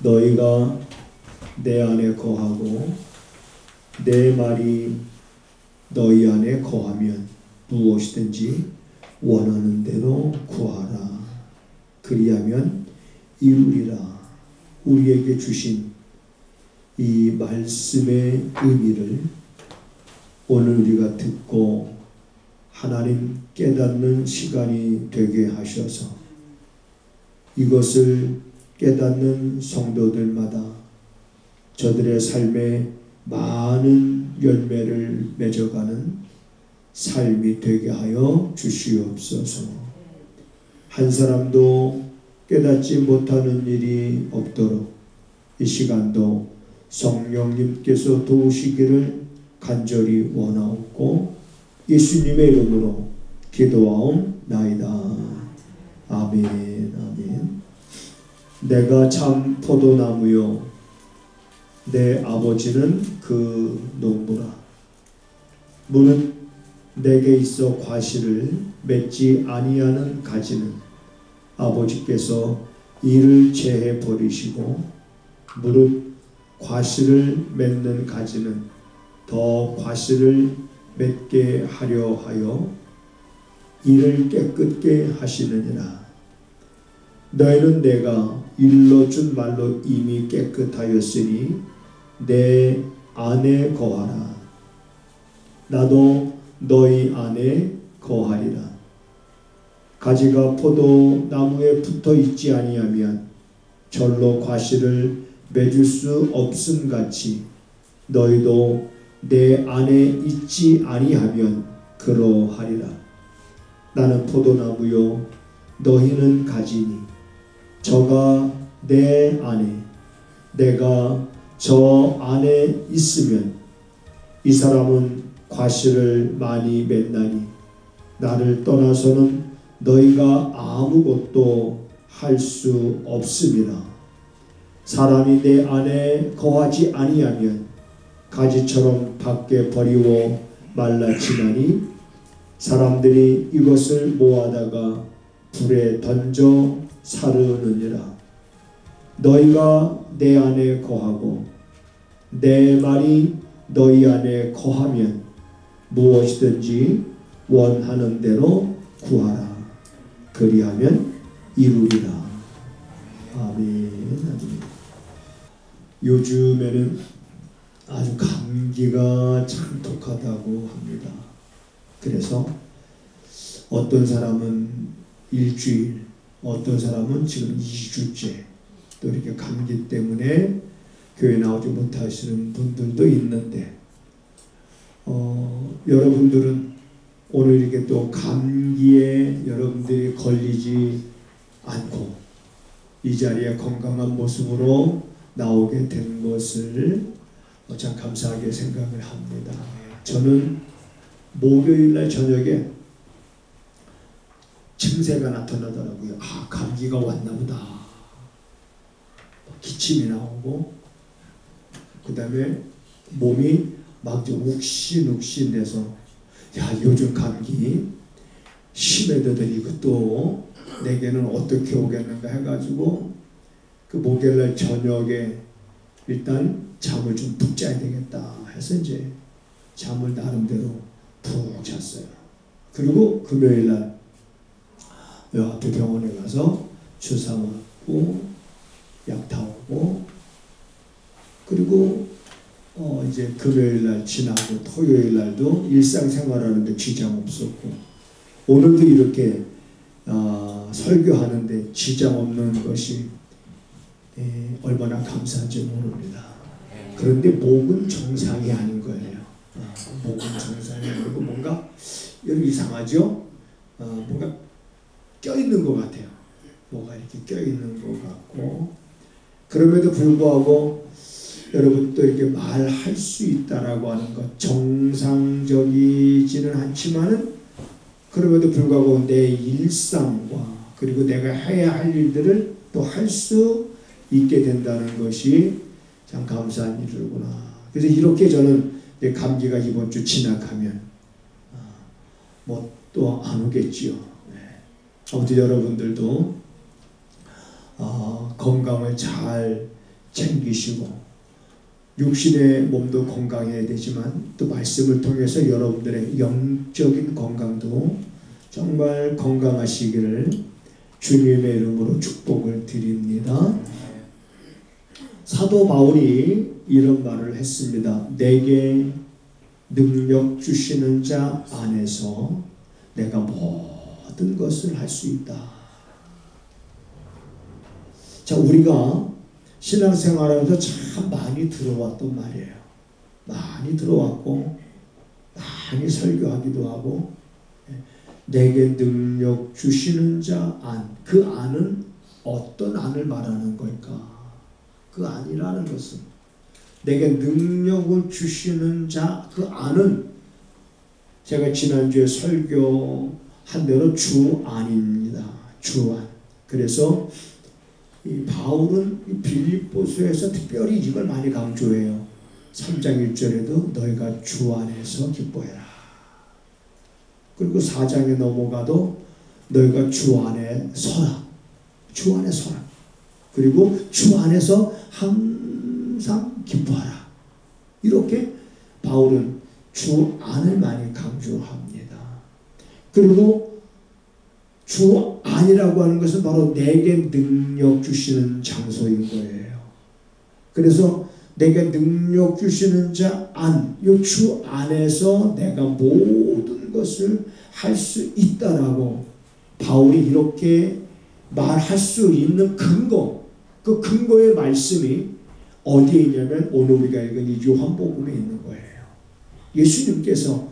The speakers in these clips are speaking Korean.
너희가 내 안에 거하고 내 말이 너희 안에 거하면 무엇이든지 원하는 대로 구하라. 그리하면 이루리라. 우리에게 주신 이 말씀의 의미를 오늘 우리가 듣고 하나님 깨닫는 시간이 되게 하셔서 이것을 깨닫는 성도들마다 저들의 삶에 많은 열매를 맺어가는 삶이 되게 하여 주시옵소서. 한 사람도 깨닫지 못하는 일이 없도록 이 시간도 성령님께서 도우시기를 간절히 원하옵고 예수님의 이름으로 기도하옵나이다. 아멘. 아멘. 내가 참 포도나무요 내 아버지는 그 농부라. 무릇 내게 있어 과실을 맺지 아니하는 가지는 아버지께서 이를 제해 버리시고 무릇 과실을 맺는 가지는 더 과실을 맺게 하려 하여 이를 깨끗게 하시느니라. 너희는 내가 일러준 말로 이미 깨끗하였으니 내 안에 거하라. 나도 너희 안에 거하리라. 가지가 포도나무에 붙어 있지 아니하면 절로 과실을 맺을 수 없음같이 너희도 내 안에 있지 아니하면 그러하리라. 나는 포도나무요 너희는 가지니 저가 내 안에 내가 저 안에 있으면 이 사람은 과실을 많이 맺나니 나를 떠나서는 너희가 아무것도 할 수 없음이라. 사람이 내 안에 거하지 아니하면 가지처럼 밖에 버리고 말라지나니 사람들이 이것을 모아다가 불에 던져 사르느니라. 너희가 내 안에 거하고 내 말이 너희 안에 거하면 무엇이든지 원하는 대로 구하라. 그리하면 이루리라. 아멘. 요즘에는 아주 감기가 참 독하다고 합니다. 그래서 어떤 사람은 일주일, 어떤 사람은 지금 2주째 또 이렇게 감기 때문에 교회 나오지 못하시는 분들도 있는데 여러분들은 오늘 이렇게 또 감기에 여러분들이 걸리지 않고 이 자리에 건강한 모습으로 나오게 된 것을 참 감사하게 생각을 합니다. 저는 목요일날 저녁에 증세가 나타나더라고요. 아, 감기가 왔나 보다. 기침이 나오고 그 다음에 몸이 막 욱신욱신돼서 야, 요즘 감기 심해더니 이것도 내게는 어떻게 오겠는가 해가지고 그 목요일날 저녁에 일단 잠을 좀 푹 자야 되겠다 해서 이제 잠을 나름대로 푹 잤어요. 그리고 금요일날 요 앞에 병원에 가서 주사 맞고 약 타오고 그리고 이제 금요일날 지나고 토요일날도 일상생활하는데 지장 없었고 오늘도 이렇게 설교하는데 지장 없는 것이 얼마나 감사한지 모릅니다. 그런데 목은 정상이 아닌 거예요. 목은 정상이 아니고 뭔가 여러분 이상하죠? 뭔가 껴있는 것 같아요. 뭐가 이렇게 껴있는 것 같고 그럼에도 불구하고 여러분 또 이렇게 말할 수 있다라고 하는 것 정상적이지는 않지만은 그럼에도 불구하고 내 일상과 그리고 내가 해야 할 일들을 또 할 수 있게 된다는 것이 참 감사한 일이구나. 그래서 이렇게 저는 감기가 이번 주 지나가면 뭐 또 안 오겠지요. 아무튼 여러분들도 건강을 잘 챙기시고 육신의 몸도 건강해야 되지만 또 말씀을 통해서 여러분들의 영적인 건강도 정말 건강하시기를 주님의 이름으로 축복을 드립니다. 사도 바울이 이런 말을 했습니다. 내게 능력 주시는 자 안에서 내가 모든 것을 할 수 있다. 자, 우리가 신앙생활하면서 참 많이 들어왔던 말이에요. 많이 들어왔고 많이 설교하기도 하고 내게 능력 주시는 자 안, 그 안은 어떤 안을 말하는 걸까? 그 안이라는 것은 내게 능력을 주시는 자, 그 안은 제가 지난주에 설교한 대로 주 안입니다. 주 안. 그래서 이 바울은 이 빌립보서에서 특별히 이걸 많이 강조해요. 3장 1절에도 너희가 주 안에서 기뻐해라. 그리고 4장에 넘어가도 너희가 주 안에 서라. 주 안에 서라. 그리고 주 안에서 항상 기뻐하라. 이렇게 바울은 주 안을 많이 강조합니다. 그리고 주 안이라고 하는 것은 바로 내게 능력 주시는 장소인 거예요. 그래서 내게 능력 주시는 자 안, 이 주 안에서 내가 모든 것을 할 수 있다라고 바울이 이렇게 말할 수 있는 근거, 그 근거의 말씀이 어디에 있냐면 오늘 우리가 읽은 이 요한복음에 있는 거예요. 예수님께서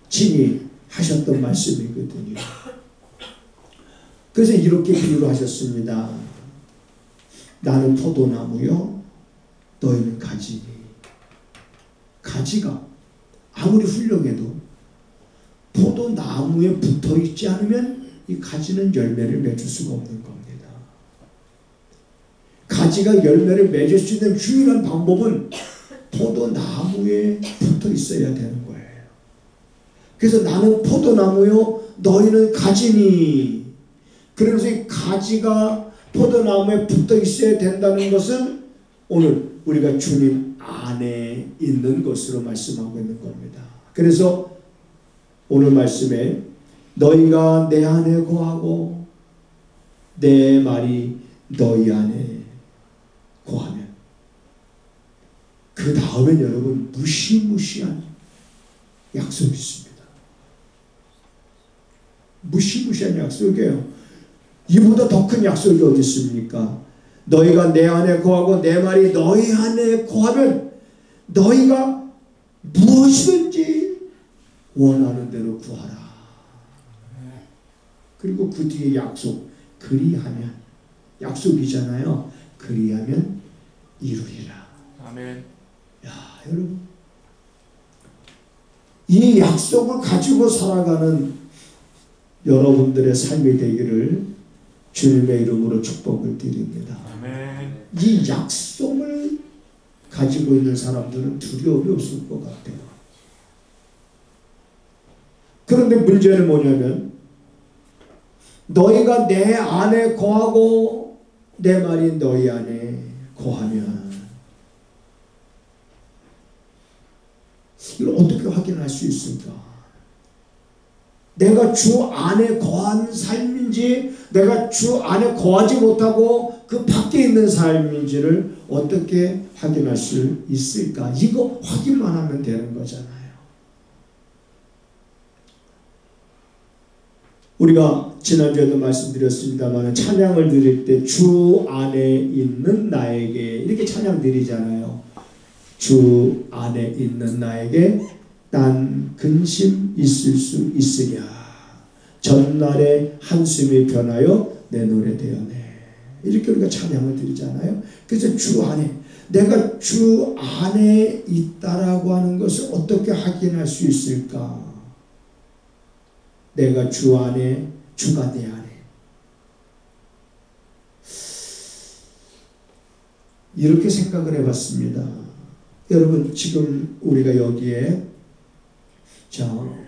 친히 하셨던 말씀이거든요. 그래서 이렇게 비유를 하셨습니다. 나는 포도나무요, 너희는 가지니. 가지가 아무리 훌륭해도 포도나무에 붙어있지 않으면 이 가지는 열매를 맺을 수가 없는 겁니다. 가지가 열매를 맺을 수 있는 유일한 방법은 포도나무에 붙어 있어야 되는 거예요. 그래서 나는 포도나무요, 너희는 가지니. 그러면서 이 가지가 포도나무에 붙어 있어야 된다는 것은 오늘 우리가 주님 안에 있는 것으로 말씀하고 있는 겁니다. 그래서 오늘 말씀에 너희가 내 안에 거하고 내 말이 너희 안에 거하면, 그 다음엔 여러분 무시무시한 약속이 있습니다. 무시무시한 약속이에요. 이보다 더 큰 약속이 어디 있습니까? 너희가 내 안에 거하고 내 말이 너희 안에 거하면 너희가 무엇이든지 원하는 대로 구하라. 그리고 그 뒤에 약속, 그리하면, 약속이잖아요. 그리하면 이루리라. 아멘. 야, 여러분, 이 약속을 가지고 살아가는 여러분들의 삶이 되기를 주님의 이름으로 축복을 드립니다. 아멘. 이 약속을 가지고 있는 사람들은 두려움이 없을 것 같아요. 그런데 문제는 뭐냐면 너희가 내 안에 거하고 내 말이 너희 안에 거하면, 이걸 어떻게 확인할 수 있을까? 내가 주 안에 거한 삶인지 내가 주 안에 거하지 못하고 그 밖에 있는 삶인지를 어떻게 확인할 수 있을까? 이거 확인만 하면 되는 거잖아요. 우리가 지난주에도 말씀드렸습니다만 찬양을 드릴 때 주 안에 있는 나에게 이렇게 찬양 드리잖아요. 주 안에 있는 나에게 난 근심 있을 수 있으랴. 전날의 한숨이 변하여 내 노래 되었네. 이렇게 우리가 찬양을 드리잖아요. 그래서 주 안에, 내가 주 안에 있다라고 하는 것을 어떻게 확인할 수 있을까? 내가 주 안에, 주가 내 안에. 이렇게 생각을 해봤습니다. 여러분, 지금 우리가 여기에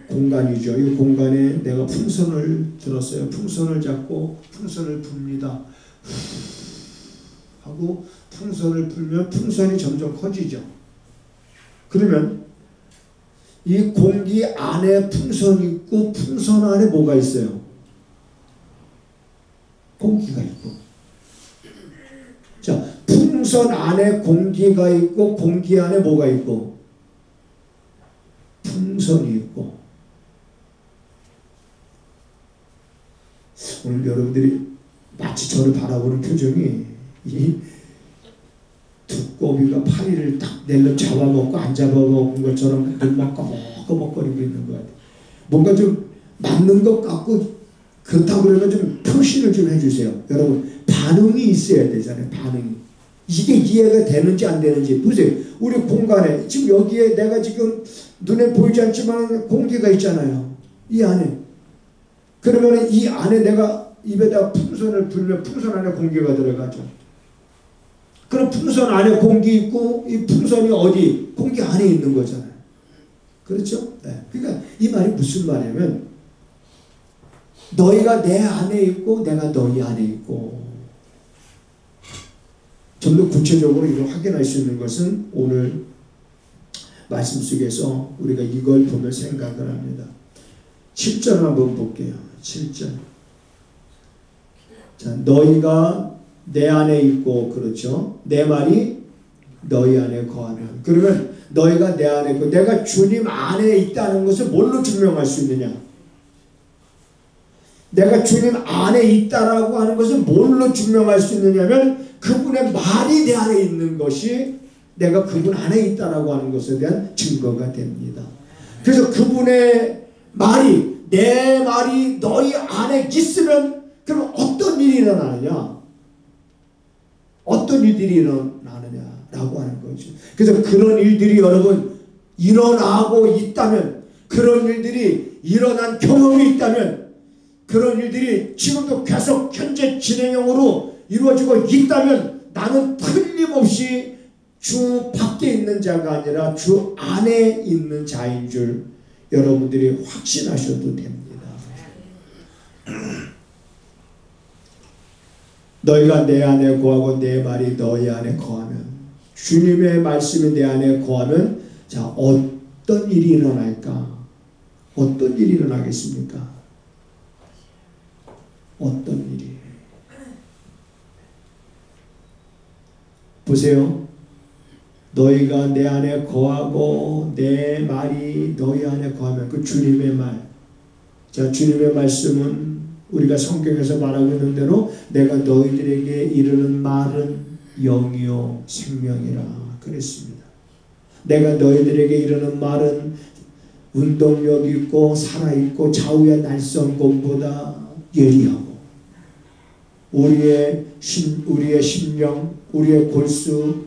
공간이죠. 이 공간에 내가 풍선을 들었어요. 풍선을 잡고 풍선을 붑니다. 하고 풍선을 불면 풍선이 점점 커지죠. 그러면 이 공기 안에 풍선이 있고 풍선 안에 뭐가 있어요? 공기가 있고. 자, 풍선 안에 공기가 있고 공기 안에 뭐가 있고? 풍선이 있고. 오늘 여러분들이 마치 저를 바라보는 표정이 이 두꺼비가 파리를 딱 낼름 잡아먹고 안 잡아먹은 것처럼 눈만 꺼먹꺼먹거리고 있는 것 같아요. 뭔가 좀 맞는 것 같고 그렇다고 그러면 좀 표시를 좀 해주세요. 여러분 반응이 있어야 되잖아요. 반응이. 이게 이해가 되는지 안 되는지 보세요. 우리 공간에 지금 여기에 내가 지금 눈에 보이지 않지만 공기가 있잖아요. 이 안에. 그러면 이 안에 내가 입에다 풍선을 불면 풍선 안에 공기가 들어가죠. 그럼 풍선 안에 공기 있고 이 풍선이 어디? 공기 안에 있는 거잖아요. 그렇죠? 네. 그러니까 이 말이 무슨 말이냐면 너희가 내 안에 있고 내가 너희 안에 있고. 좀 더 구체적으로 이걸 확인할 수 있는 것은 오늘 말씀 속에서 우리가 이걸 보며 생각을 합니다. 7절 한번 볼게요. 7절. 자, 너희가 내 안에 있고, 그렇죠? 내 말이 너희 안에 거하면. 그러면 너희가 내 안에 있고, 내가 주님 안에 있다는 것을 뭘로 증명할 수 있느냐? 내가 주님 안에 있다라고 하는 것을 뭘로 증명할 수 있느냐면 그분의 말이 내 안에 있는 것이 내가 그분 안에 있다라고 하는 것에 대한 증거가 됩니다. 그래서 그분의 말이, 내 말이 너희 안에 있으면 그럼 어떤 일이 일어나느냐? 어떤 일들이 일어나느냐라고 하는 거죠. 그래서 그런 일들이 여러분 일어나고 있다면, 그런 일들이 일어난 경험이 있다면, 그런 일들이 지금도 계속 현재 진행형으로 이루어지고 있다면 나는 틀림없이 주 밖에 있는 자가 아니라 주 안에 있는 자인 줄 여러분들이 확신하셔도 됩니다. 너희가 내 안에 거하고 내 말이 너희 안에 거하면, 주님의 말씀이 내 안에 거하면, 자, 어떤 일이 일어날까? 어떤 일이 일어나겠습니까? 어떤 일이? 보세요. 너희가 내 안에 거하고 내 말이 너희 안에 거하면, 그 주님의 말. 자, 주님의 말씀은 우리가 성경에서 말하고 있는 대로 내가 너희들에게 이르는 말은 영이요 생명이라 그랬습니다. 내가 너희들에게 이르는 말은 운동력 있고 살아있고 좌우의 날성검보다 예리하고 우리의 심령, 우리의 골수,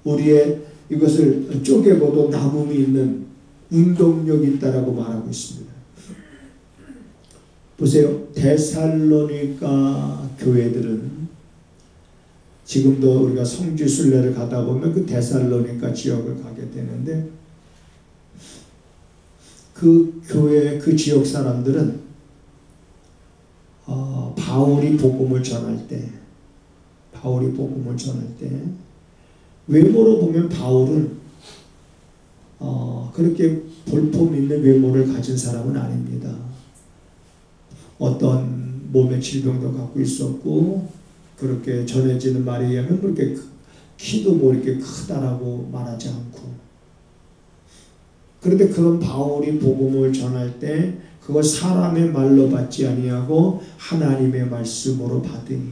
우리의 이것을 쪼개고도 남음이 있는 운동력이 있다라고 말하고 있습니다. 보세요. 데살로니가 교회들은 지금도 우리가 성지 순례를 가다 보면 그 데살로니가 지역을 가게 되는데, 그 교회 그 지역 사람들은 바울이 복음을 전할 때 외모로 보면 바울은 그렇게 볼품 있는 외모를 가진 사람은 아닙니다. 어떤 몸의 질병도 갖고 있었고, 그렇게 전해지는 말에 의하면 그렇게 키도 뭐 이렇게 크다라고 말하지 않고, 그런데 그런 바울이 복음을 전할 때 그걸 사람의 말로 받지 아니하고 하나님의 말씀으로 받으니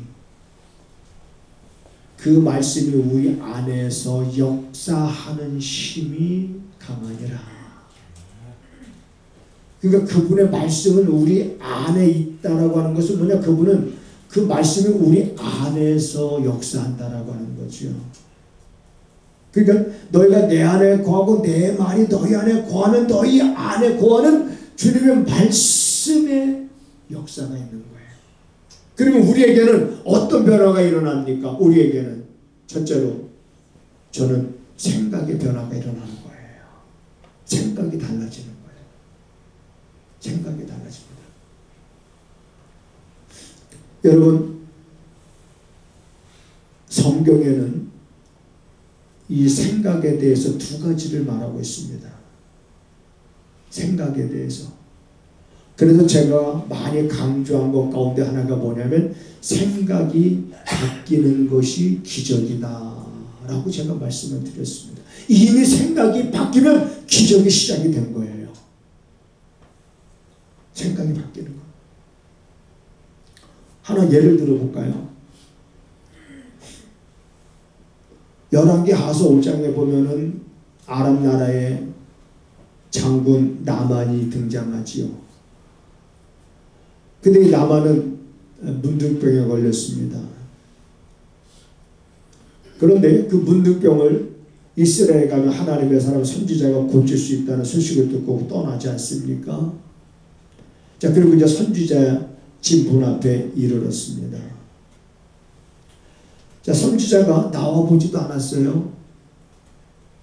그 말씀이 우리 안에서 역사하는 힘이 강하니라. 그러니까 그분의 말씀은 우리 안에 있다라고 하는 것은 뭐냐? 그분은 그 말씀이 우리 안에서 역사한다라고 하는 거죠. 그러니까 너희가 내 안에 거하고 내 말이 너희 안에 거하면 너희 안에 거하는 주님의 말씀의 역사가 있는 거예요. 그러면 우리에게는 어떤 변화가 일어납니까? 우리에게는 첫째로 저는 생각의 변화가 일어나는 거예요. 생각이 달라지는 거예요. 생각이 달라집니다. 여러분, 성경에는 이 생각에 대해서 두 가지를 말하고 있습니다. 생각에 대해서. 그래서 제가 많이 강조한 것 가운데 하나가 뭐냐면 생각이 바뀌는 것이 기적이다 라고 제가 말씀을 드렸습니다. 이미 생각이 바뀌면 기적이 시작이 된 거예요. 생각이 바뀌는 거. 하나 예를 들어볼까요? 열왕기 하서 5장에 보면은 아람 나라의 장군 나만이 등장하지요. 근데 이 나만은 문둥병에 걸렸습니다. 그런데 그 문둥병을 이스라엘에 가면 하나님의 사람 선지자가 고칠 수 있다는 소식을 듣고 떠나지 않습니까? 자, 그리고 이제 선지자 집 문 앞에 이르렀습니다. 자, 선지자가 나와보지도 않았어요.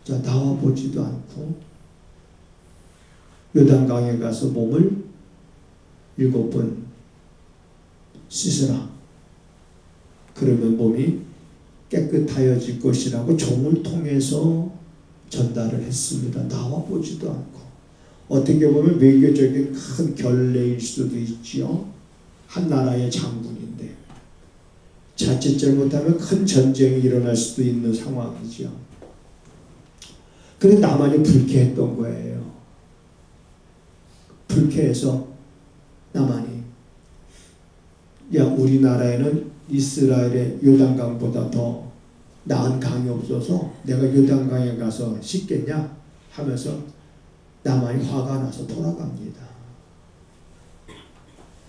자, 나와보지도 않고 요단강에 가서 몸을 7번 씻으라. 그러면 몸이 깨끗하여질 것이라고 종을 통해서 전달을 했습니다. 나와보지도 않고. 어떻게 보면 외교적인 큰 결례일 수도 있지요. 한 나라의 장군인데 자칫 잘못하면 큰 전쟁이 일어날 수도 있는 상황이죠. 그런데 나만이 불쾌했던 거예요. 불쾌해서 나만이 야, 우리나라에는 이스라엘의 요단강보다 더 나은 강이 없어서 내가 요단강에 가서 씻겠냐 하면서 나만이 화가 나서 돌아갑니다.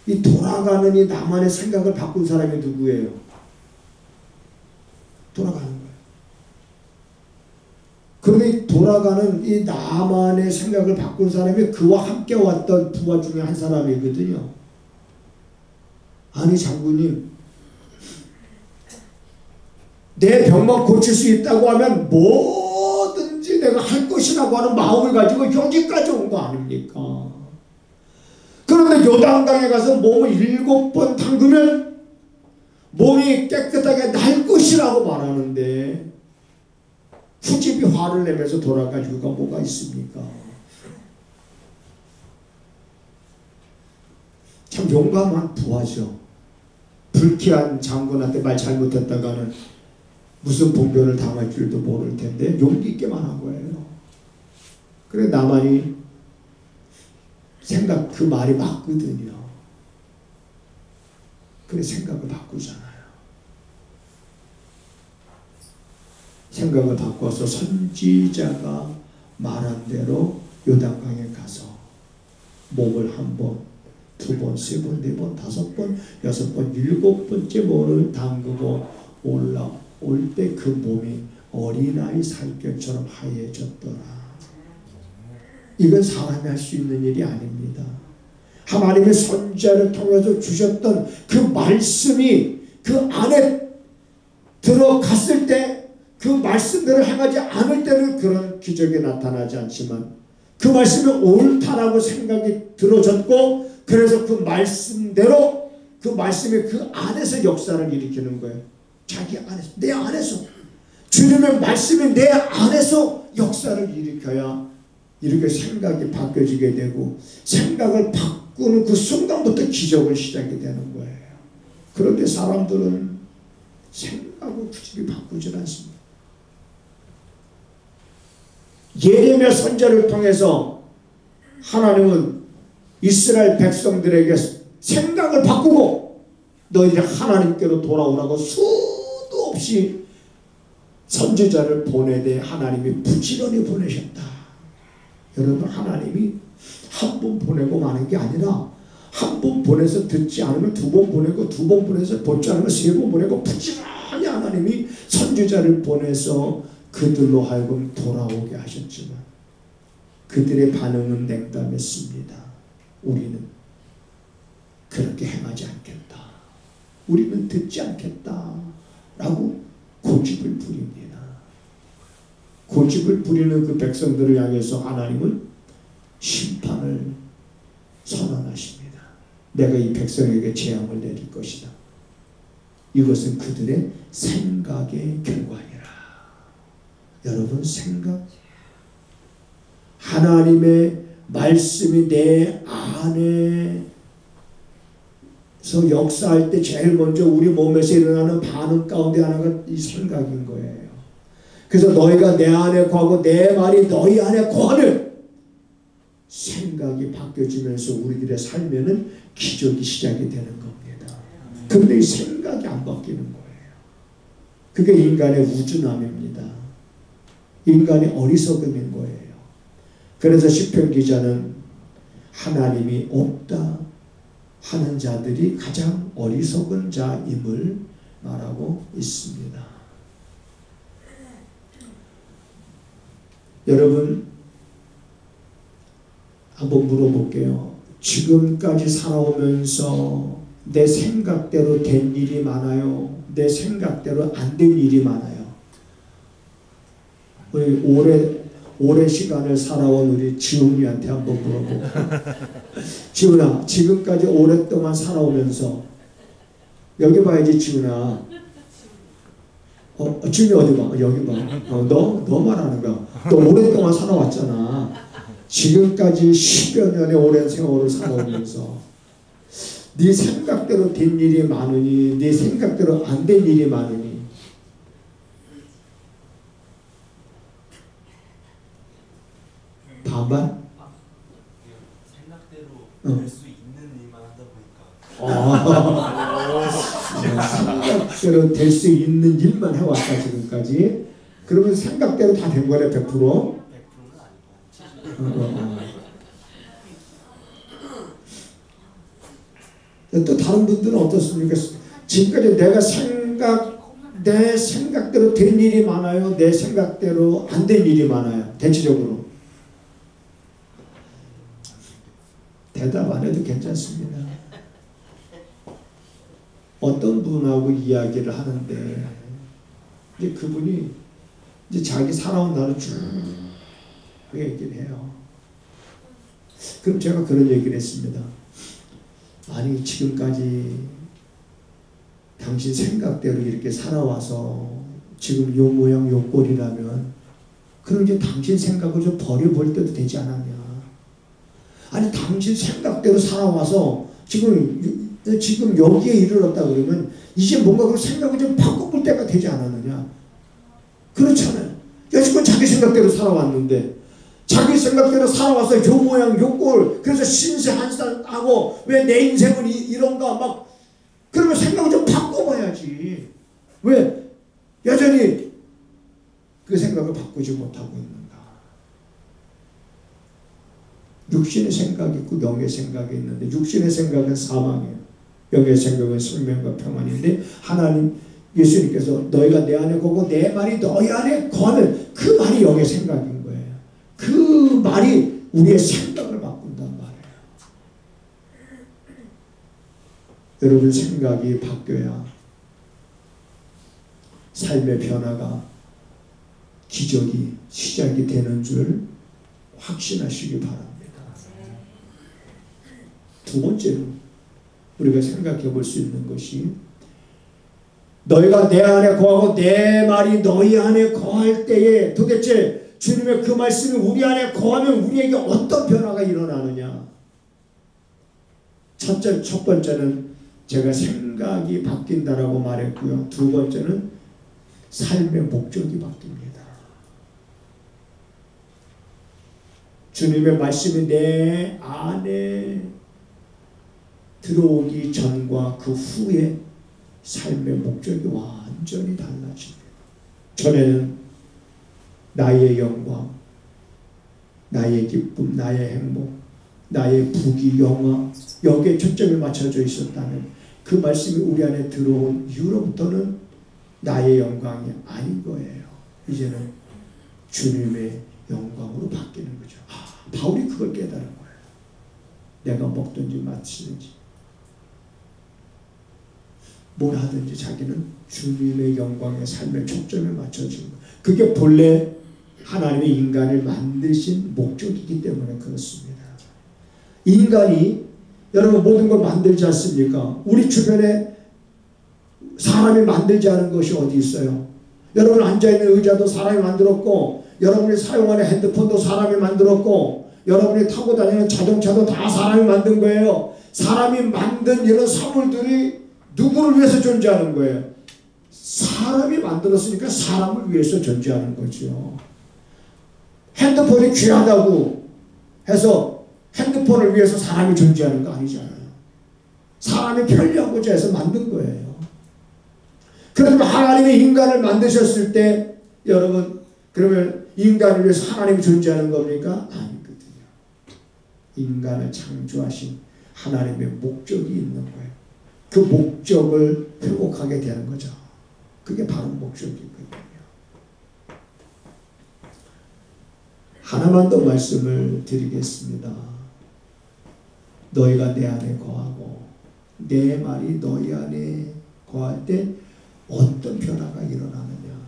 이 돌아가는 이 나만의 생각을 바꾼 사람이 누구예요? 돌아가는 거예요. 그런데 돌아가는 이 나만의 생각을 바꾼 사람이 그와 함께 왔던 부하 중에 한 사람이거든요. 아니 장군님, 내 병만 고칠 수 있다고 하면 뭐든지 내가 할 것이라고 하는 마음을 가지고 여기까지 온 거 아닙니까? 그런데 요단강에 가서 몸을 7번 담그면 몸이 깨끗하게 날 것이라고 말하는데 후집이 화를 내면서 돌아갈 이유가 뭐가 있습니까? 참 용감한 부하죠. 불쾌한 장군한테 말 잘못했다가는 무슨 봉변을 당할 줄도 모를 텐데 용기 있게 말한 거예요. 그래 나만이 생각 그 말이 맞거든요. 그래 생각을 바꾸잖아요. 생각을 바꿔서 선지자가 말한 대로 요단강에 가서 몸을 1번, 2번, 3번, 4번, 5번, 6번, 7번째 몸을 담그고 올라올 때 그 몸이 어린아이 살결처럼 하얘졌더라. 이건 사람이 할 수 있는 일이 아닙니다. 하나님의 선지자를 통해서 주셨던 그 말씀이 그 안에 들어갔을 때 그 말씀대로 행하지 않을 때는 그런 기적이 나타나지 않지만 그 말씀이 옳다라고 생각이 들어졌고 그래서 그 말씀대로 그 말씀이 그 안에서 역사를 일으키는 거예요. 자기 안에서, 내 안에서 주님의 말씀이 내 안에서 역사를 일으켜야 이렇게 생각이 바뀌어지게 되고 생각을 바꾸는 그 순간부터 기적은 시작이 되는 거예요. 그런데 사람들은 생각을 굳이 바꾸질 않습니다. 예레미야 선지자를 통해서 하나님은 이스라엘 백성들에게 생각을 바꾸고 너희들 하나님께로 돌아오라고 수도 없이 선지자를 보내되 하나님이 부지런히 보내셨다. 여러분 하나님이 한 번 보내고 마는 게 아니라 한 번 보내서 듣지 않으면 2번 보내고 2번 보내서 듣지 않으면 3번 보내고 부지런히 하나님이 선지자를 보내서 그들로 하여금 돌아오게 하셨지만 그들의 반응은 냉담했습니다. 우리는 그렇게 행하지 않겠다. 우리는 듣지 않겠다. 라고 고집을 부립니다. 고집을 부리는 그 백성들을 향해서 하나님은 심판을 선언하십니다. 내가 이 백성에게 재앙을 내릴 것이다. 이것은 그들의 생각의 결과니라. 여러분, 생각, 하나님의 말씀이 내 안에서 역사할 때 제일 먼저 우리 몸에서 일어나는 반응 가운데 하나가 이 생각인 거예요. 그래서 너희가 내 안에 거하고 내 말이 너희 안에 거하는 생각이 바뀌어지면서 우리들의 삶에는 기적이 시작이 되는 겁니다. 그런데 이 생각이 안 바뀌는 거예요. 그게 인간의 우준함입니다. 인간의 어리석음인 거예요. 그래서 시편 기자는 하나님이 없다 하는 자들이 가장 어리석은 자임을 말하고 있습니다. 여러분, 한번 물어볼게요. 지금까지 살아오면서 내 생각대로 된 일이 많아요? 내 생각대로 안 된 일이 많아요? 우리 오래 시간을 살아온 우리 지훈이한테 한번 물어보고. 지훈아, 지금까지 오랫동안 살아오면서 여기 봐야지. 지훈아, 지훈이 어디 봐? 여기 봐. 너 말하는 거야. 너 오랫동안 살아왔잖아. 지금까지 10여 년의 오랜 세월을 살아오면서 네 생각대로 된 일이 많으니 네 생각대로 안 된 일이 많으니 반반? 생각대로 될 수 있는 일만 하다 보니까 생각대로 될 수 있는 일만 해왔다 지금까지. 그러면 생각대로 다 된 거네 100%? 100%는 아니고. 또 다른 분들은 어떻습니까? 지금까지 내 생각대로 된 일이 많아요? 내 생각대로 안 된 일이 많아요? 대체적으로. 대답 안 해도 괜찮습니다. 어떤 분하고 이야기를 하는데 이제 그분이 이제 자기 살아온 날을 쭉 얘기를 해요. 그럼 제가 그런 얘기를 했습니다. 아니, 지금까지 당신 생각대로 이렇게 살아와서 지금 요 모양 요 꼴이라면 그럼 이제 당신 생각을 좀 버려볼 때도 되지 않았냐. 아니, 당신 생각대로 살아와서 지금 여기에 이르렀다 그러면 이제 뭔가 그 생각을 좀 바꿔볼 때가 되지 않았느냐. 그렇잖아요. 여지껏 자기 생각대로 살아왔는데 자기 생각대로 살아와서 요 모양 요 꼴, 그래서 신세 한탄하고 왜 내 인생은 이런가 막, 그러면 생각을 좀 바꿔봐야지. 왜 여전히 그 생각을 바꾸지 못하고 있는가. 육신의 생각이 있고 영의 생각이 있는데 육신의 생각은 사망이에요. 영의 생각은 생명과 평안인데 하나님 예수님께서 너희가 내 안에 거고 내 말이 너희 안에 거하는 그 말이 영의 생각인 거예요. 그 말이 우리의 생각을 바꾼단 말이에요. 여러분, 생각이 바뀌어야 삶의 변화가 기적이 시작이 되는 줄 확신하시기 바랍니다. 두 번째로 우리가 생각해 볼 수 있는 것이 너희가 내 안에 거하고 내 말이 너희 안에 거할 때에 도대체 주님의 그 말씀이 우리 안에 거하면 우리에게 어떤 변화가 일어나느냐. 첫 번째는 제가 생각이 바뀐다라고 말했고요. 두 번째는 삶의 목적이 바뀝니다. 주님의 말씀이 내 안에 들어오기 전과 그 후에 삶의 목적이 완전히 달라집니다. 전에는 나의 영광, 나의 기쁨, 나의 행복, 나의 부귀, 영화, 여기에 초점이 맞춰져 있었다면 그 말씀이 우리 안에 들어온 이후로부터는 나의 영광이 아닌 거예요. 이제는 주님의 영광으로 바뀌는 거죠. 바울이 그걸 깨달은 거예요. 내가 먹든지 마시든지 뭘 하든지 자기는 주님의 영광의 삶의 초점에 맞춰진 거예요. 그게 본래 하나님의 인간을 만드신 목적이기 때문에 그렇습니다. 인간이 여러분 모든 걸 만들지 않습니까? 우리 주변에 사람이 만들지 않은 것이 어디 있어요? 여러분 앉아있는 의자도 사람이 만들었고, 여러분이 사용하는 핸드폰도 사람이 만들었고, 여러분이 타고 다니는 자동차도 다 사람이 만든 거예요. 사람이 만든 이런 사물들이 누구를 위해서 존재하는 거예요? 사람이 만들었으니까 사람을 위해서 존재하는 거죠. 핸드폰이 귀하다고 해서 핸드폰을 위해서 사람이 존재하는 거 아니잖아요. 사람이 편리하고자 해서 만든 거예요. 그러면 하나님이 인간을 만드셨을 때 여러분 그러면 인간을 위해서 하나님이 존재하는 겁니까? 아니거든요. 인간을 창조하신 하나님의 목적이 있는 거예요. 그 목적을 회복하게 되는 거죠. 그게 바로 목적이거든요. 하나만 더 말씀을 드리겠습니다. 너희가 내 안에 거하고 내 말이 너희 안에 거할 때 어떤 변화가 일어나느냐.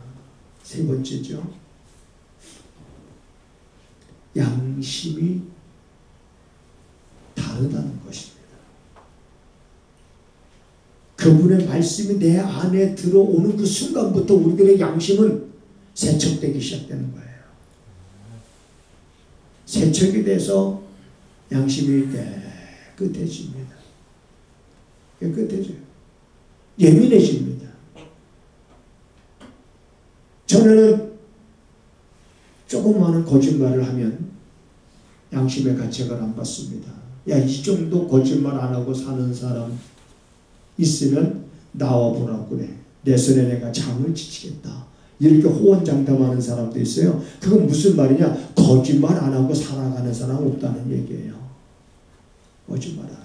세 번째죠. 양심이 다르다는 것입니다. 그분의 말씀이 내 안에 들어오는 그 순간부터 우리들의 양심은 세척되기 시작되는 거예요. 세척이 돼서 양심이 깨끗해집니다. 깨끗해져요. 예민해집니다. 전에는 조그마한 거짓말을 하면 양심의 가책을 안 받습니다. 야, 이 정도 거짓말 안 하고 사는 사람 있으면 나와보라고 그래. 내 손에 내가 장을 지치겠다. 이렇게 호언장담하는 사람도 있어요. 그건 무슨 말이냐? 거짓말 안 하고 살아가는 사람 없다는 얘기예요. 거짓말 안 하고.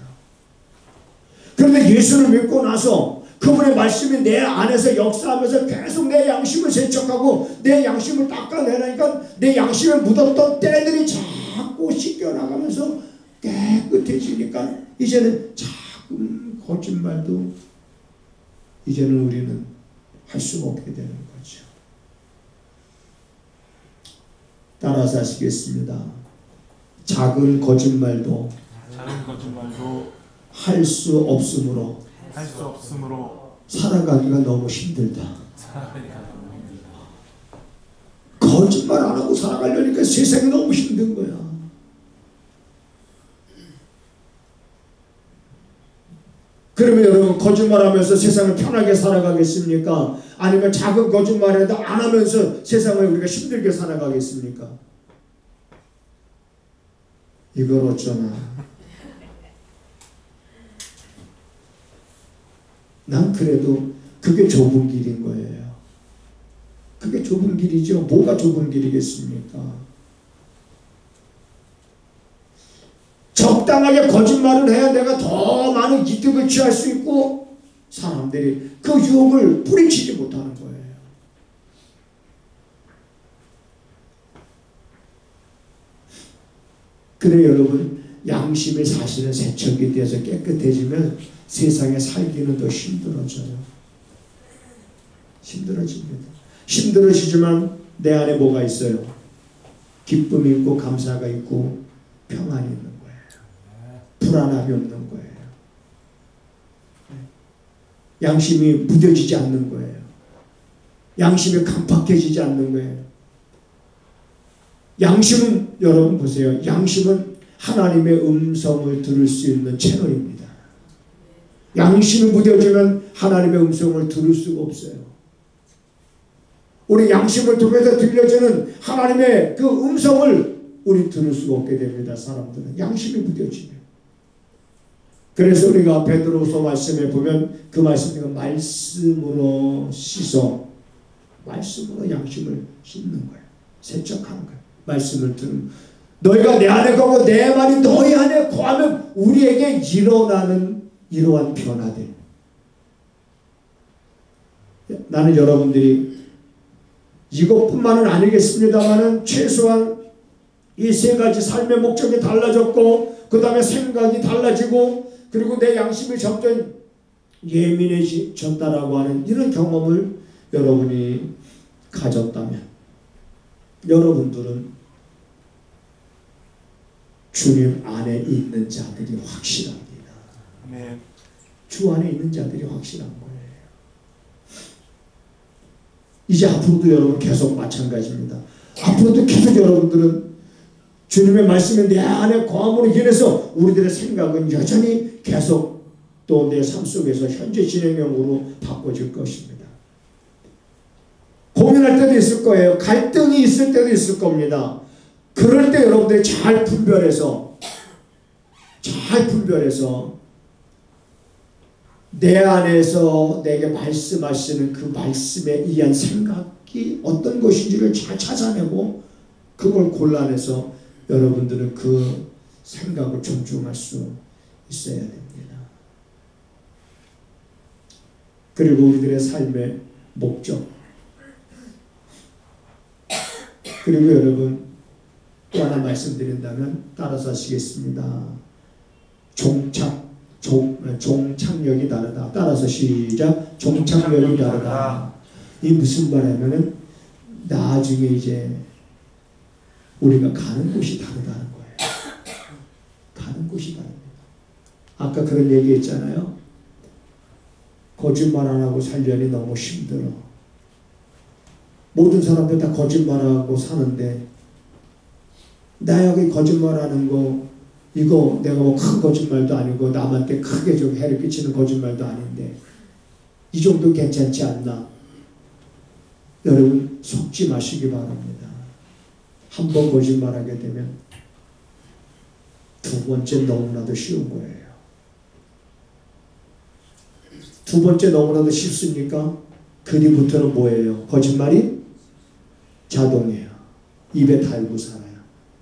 그런데 예수를 믿고 나서 그분의 말씀이 내 안에서 역사하면서 계속 내 양심을 세척하고 내 양심을 닦아내니까 내 양심에 묻었던 때들이 자꾸 씻겨나가면서 깨끗해지니까 이제는 작은 거짓말도 이제는 우리는 할 수가 없게 되는 거죠. 따라서 하시겠습니다. 작은 거짓말도 할 수 없으므로 살아가기가 너무 힘들다. 거짓말 안 하고 살아가려니까 세상이 너무 힘든 거야. 그러면 여러분 거짓말하면서 세상을 편하게 살아가겠습니까? 아니면 작은 거짓말이라도 안 하면서 세상을 우리가 힘들게 살아가겠습니까? 이걸 어쩌나. 난 그래도 그게 좁은 길인 거예요. 그게 좁은 길이죠. 뭐가 좁은 길이겠습니까? 적당하게 거짓말을 해야 내가 더 많은 이득을 취할 수 있고 사람들이 그 유혹을 뿌리치지 못하는 거예요. 그래 여러분 양심의 사실은 세척이 돼서 깨끗해지면 세상에 살기는 더 힘들어져요. 힘들어집니다. 힘들어지지만 내 안에 뭐가 있어요? 기쁨이 있고 감사가 있고 평안이 있는 거예요. 불안함이 없는 거예요. 양심이 무뎌지지 않는 거예요. 양심이 강팍해지지 않는 거예요. 양심은 여러분 보세요. 양심은 하나님의 음성을 들을 수 있는 채널입니다. 양심이 무뎌지면 하나님의 음성을 들을 수가 없어요. 우리 양심을 통해서 들려지는 하나님의 그 음성을 우리 들을 수가 없게 됩니다. 사람들은 양심이 무뎌지면. 그래서 우리가 베드로서 말씀에 보면 그 말씀이 말씀으로 씻어 말씀으로 양심을 씻는 거예요. 세척하는 거예요. 말씀을 들은 너희가 내 안에 거하고 내 말이 너희 안에 거하면 우리에게 일어나는 이러한 변화들. 나는 여러분들이 이것뿐만은 아니겠습니다만은 최소한 이 세 가지 삶의 목적이 달라졌고 그 다음에 생각이 달라지고 그리고 내 양심이 점점 예민해졌다라고 하는 이런 경험을 여러분이 가졌다면 여러분들은 주님 안에 있는 자들이 확실합니다. 네. 주 안에 있는 자들이 확실한 거예요. 이제 앞으로도 여러분 계속 마찬가지입니다. 앞으로도 계속 여러분들은 주님의 말씀이 내 안에 거함으로 인해서 우리들의 생각은 여전히 계속 또 내 삶 속에서 현재 진행형으로 바꿔질 것입니다. 고민할 때도 있을 거예요. 갈등이 있을 때도 있을 겁니다. 그럴 때 여러분들이 잘 분별해서 내 안에서 내게 말씀하시는 그 말씀에 의한 생각이 어떤 것인지를 잘 찾아내고 그걸 골라내서 여러분들은 그 생각을 존중할 수 있어야 됩니다. 그리고 우리들의 삶의 목적, 그리고 여러분 또 하나 말씀드린다면 따라서 하시겠습니다. 종착역이 다르다. 따라서 시작. 종착역이 다르다. 이 무슨 말이냐면은 나중에 이제 우리가 가는 곳이 다르다는 거예요. 가는 곳이 다릅니다. 아까 그런 얘기 했잖아요. 거짓말 안 하고 살려니 너무 힘들어. 모든 사람들 다 거짓말하고 사는데 나 여기 거짓말하는 거 이거 내가 뭐 큰 거짓말도 아니고 남한테 크게 좀 해를 끼치는 거짓말도 아닌데 이 정도 괜찮지 않나? 여러분 속지 마시기 바랍니다. 한 번 거짓말하게 되면 두 번째 너무나도 쉬운 거예요. 두 번째 너무나도 쉽습니까? 그 뒤부터는 뭐예요? 거짓말이 자동이에요. 입에 달고 살아요.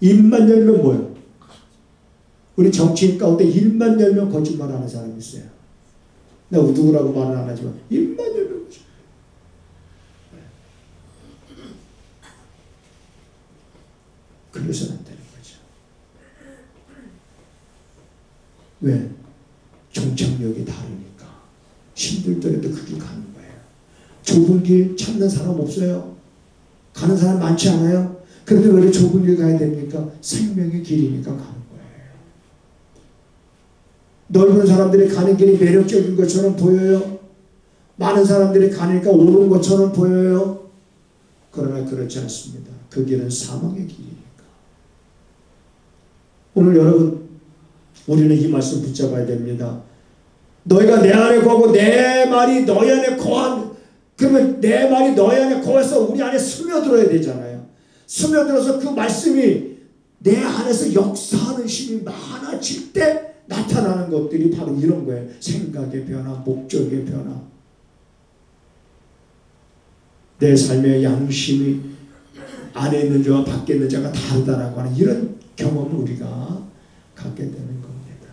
입만 열면 뭐예요? 우리 정치인 가운데 입만 열면 거짓말하는 사람이 있어요. 내가 누구라고 말은 안 하지만 입만 열면 거짓말. 그래서는 안 되는 거죠. 왜? 종착역이 다르니까. 힘들더라도 그 길 가는 거예요. 좁은 길 찾는 사람 없어요? 가는 사람 많지 않아요? 그런데 왜 좁은 길 가야 됩니까? 생명의 길이니까 가는 거예요. 넓은 사람들이 가는 길이 매력적인 것처럼 보여요. 많은 사람들이 가니까 옳은 것처럼 보여요. 그러나 그렇지 않습니다. 그 길은 사망의 길이니까. 오늘 여러분 우리는 이 말씀 붙잡아야 됩니다. 너희가 내 안에 거하고 내 말이 너희 안에 거한, 그러면 내 말이 너희 안에 거해서 우리 안에 스며들어야 되잖아요. 스며들어서 그 말씀이 내 안에서 역사하는 힘이 많아질 때 나타나는 것들이 바로 이런 거예요. 생각의 변화, 목적의 변화. 내 삶의 양심이 안에 있는 자와 밖에 있는 자가 다르다라고 하는 이런 경험을 우리가 갖게 되는 겁니다.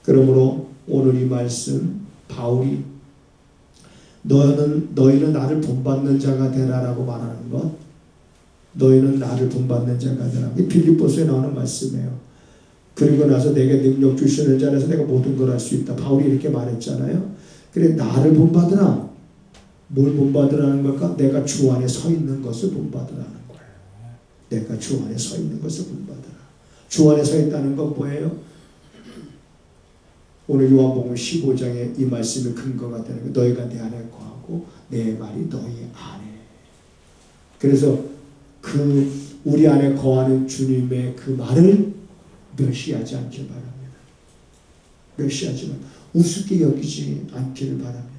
그러므로 오늘 이 말씀 바울이 너희는 나를 본받는 자가 되라라고 말하는 것, 너희는 나를 본받는 자가 되라. 이 빌립보서에 나오는 말씀이에요. 그리고 나서 내게 능력 주시는 자 안에서 내가 모든 걸 할 수 있다. 바울이 이렇게 말했잖아요. 그래 나를 본받으라. 뭘 본받으라는 걸까? 내가 주 안에 서 있는 것을 본받으라는 거예요. 내가 주 안에 서 있는 것을 본받으라. 주 안에 서 있다는 건 뭐예요? 오늘 요한복음 15장에 이 말씀이 근거가 되는 거. 너희가 내 안에 거하고 내 말이 너희 안에. 그래서 그 우리 안에 거하는 주님의 그 말을 멸시하지 않길 바랍니다. 멸시하지 마. 우습게 여기지 않기를 바랍니다.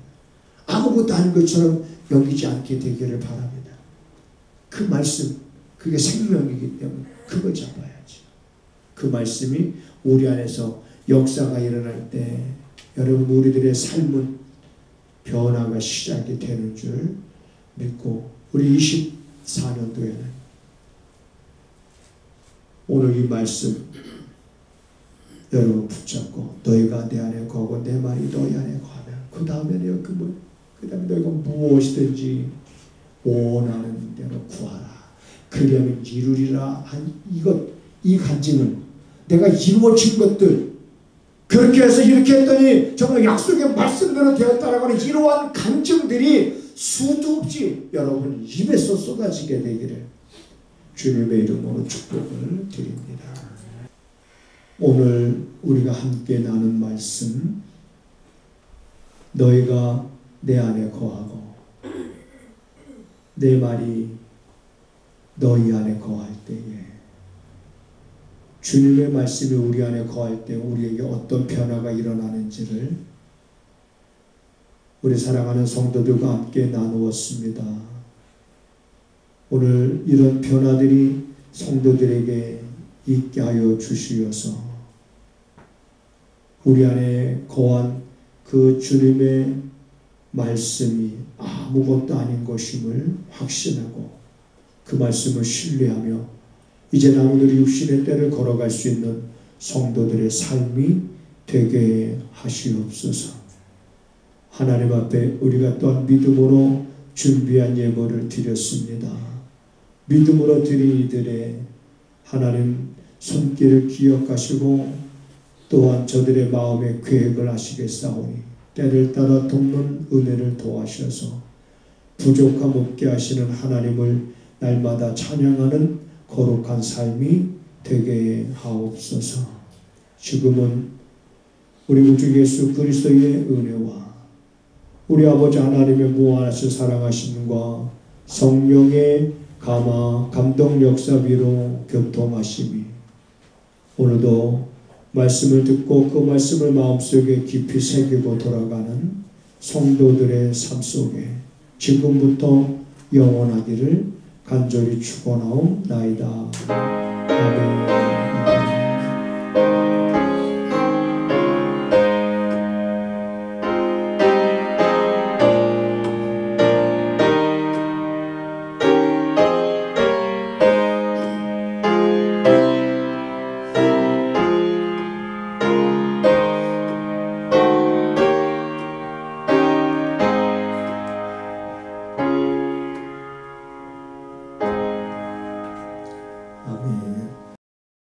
아무것도 아닌 것처럼 여기지 않게 되기를 바랍니다. 그 말씀, 그게 생명이기 때문에 그걸 잡아야지. 그 말씀이 우리 안에서 역사가 일어날 때 여러분 우리들의 삶은 변화가 시작이 되는 줄 믿고 우리 24년도에는 오늘 이 말씀 여러분 붙잡고 너희가 내 안에 거하고 내 말이 너희 안에 거하면 그 다음에는 그 다음에 너희가 무엇이든지 원하는 대로 구하라. 그리하면 이루리라 한 이 간증은 내가 이루어진 것들 그렇게 해서 이렇게 했더니 정말 약속의 말씀대로 되었다라고 하는 이러한 간증들이 수도 없이 여러분 입에서 쏟아지게 되기를 주님의 이름으로 축복을 드립니다. 오늘 우리가 함께 나눈 말씀 너희가 내 안에 거하고 내 말이 너희 안에 거할 때에, 주님의 말씀이 우리 안에 거할 때 우리에게 어떤 변화가 일어나는지를 우리 사랑하는 성도들과 함께 나누었습니다. 오늘 이런 변화들이 성도들에게 있게 하여 주시어서 우리 안에 거한 그 주님의 말씀이 아무것도 아닌 것임을 확신하고 그 말씀을 신뢰하며 이제 남은 우리 육신의 때를 걸어갈 수 있는 성도들의 삶이 되게 하시옵소서. 하나님 앞에 우리가 또한 믿음으로 준비한 예물을 드렸습니다. 믿음으로 드린 이들의 하나님 손길을 기억하시고 또한 저들의 마음의 계획을 하시겠사오니 때를 따라 돕는 은혜를 도와셔서 부족함 없게 하시는 하나님을 날마다 찬양하는 거룩한 삶이 되게 하옵소서. 지금은 우리 주 예수 그리스도의 은혜와 우리 아버지 하나님의 무한하신 사랑하심과 성령의 감동 역사 위로 교통하심이 오늘도 말씀을 듣고 그 말씀을 마음속에 깊이 새기고 돌아가는 성도들의 삶 속에 지금부터 영원하기를 간절히 축원하옵나이다. 아멘. 아멘.